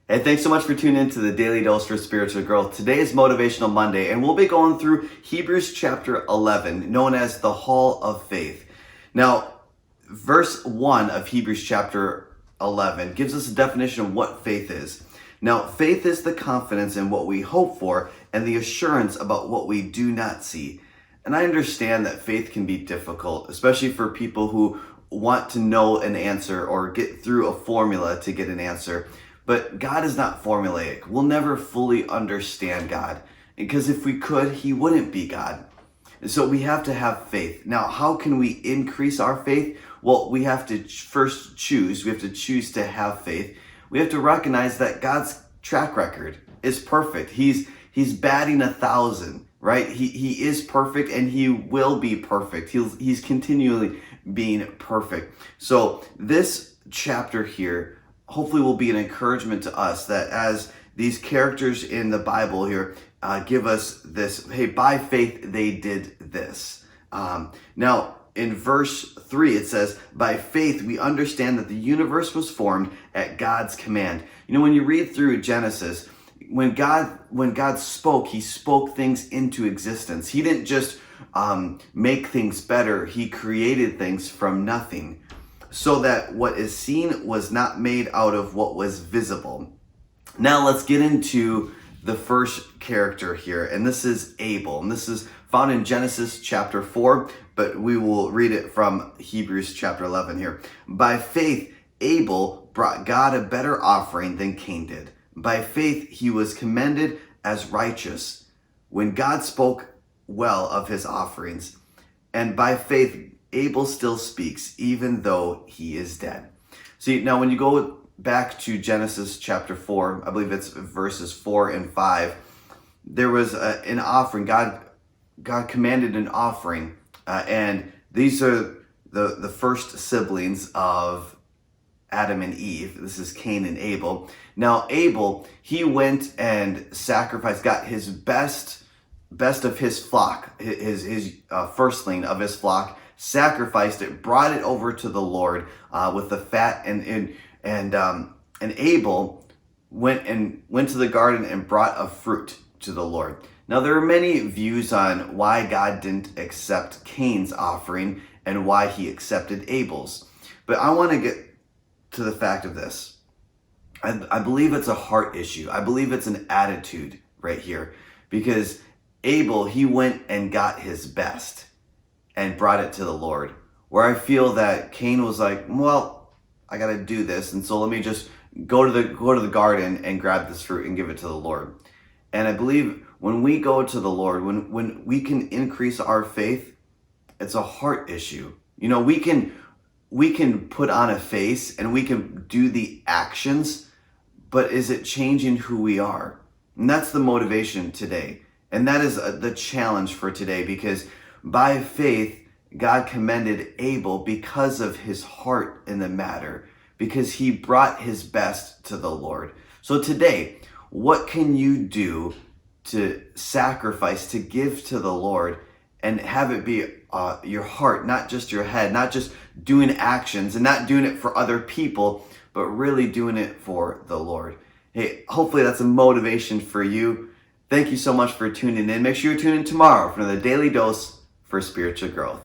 Hey, thanks so much for tuning in to the Daily Dose for Spiritual Growth. Today is Motivational Monday, and we'll be going through Hebrews chapter 11, known as the Hall of Faith. Now, verse 1 of Hebrews chapter 11 gives us a definition of what faith is. Now, faith is the confidence in what we hope for and the assurance about what we do not see. And I understand that faith can be difficult, especially for people who want to know an answer or get through a formula to get an answer. But God is not formulaic. We'll never fully understand God, because if we could, He wouldn't be God. And so we have to have faith. Now, how can we increase our faith? Well, we have to first choose. We have to choose to have faith. We have to recognize that God's track record is perfect. He's batting 1,000, right? He is perfect, and He will be perfect. He's continually being perfect. So this chapter here hopefully will be an encouragement to us that as these characters in the Bible here give us this, hey, by faith they did this. Now, in verse 3, it says, by faith we understand that the universe was formed at God's command. You know, when you read through Genesis, when God spoke, He spoke things into existence. He didn't just make things better. He created things from nothing, so that what is seen was not made out of what was visible. Now let's get into the first character here, and this is Abel. And this is found in Genesis chapter 4, but we will read it from Hebrews chapter 11 here. By faith, Abel brought God a better offering than Cain did. By faith, he was commended as righteous when God spoke well of his offerings. And by faith, Abel still speaks, even though he is dead. See, now when you go back to Genesis chapter 4, I believe it's verses 4 and 5, there was an offering. God commanded an offering, and these are the first siblings of Adam and Eve. This is Cain and Abel. Now, Abel, he went and sacrificed, got his best of his flock, his firstling of his flock, sacrificed it, brought it over to the Lord with the fat, and Abel went to the garden and brought a fruit to the Lord. Now, there are many views on why God didn't accept Cain's offering and why He accepted Abel's, but I want to get to the fact of this. I believe it's a heart issue. I believe it's an attitude right here, because Abel, he went and got his best and brought it to the Lord, where I feel that Cain was like, well, I got to do this, and so let me just go to the garden and grab this fruit and give it to the Lord. And I believe when we go to the Lord, when we can increase our faith, it's a heart issue. You know, we can put on a face and we can do the actions, but is it changing who we are? And that's the motivation today. And that is the challenge for today, because by faith, God commended Abel because of his heart in the matter, because he brought his best to the Lord. So today, what can you do to sacrifice, to give to the Lord, and have it be your heart, not just your head, not just doing actions and not doing it for other people, but really doing it for the Lord? Hey, hopefully that's a motivation for you. Thank you so much for tuning in. Make sure you tune in tomorrow for the Daily Dose for Spiritual Growth.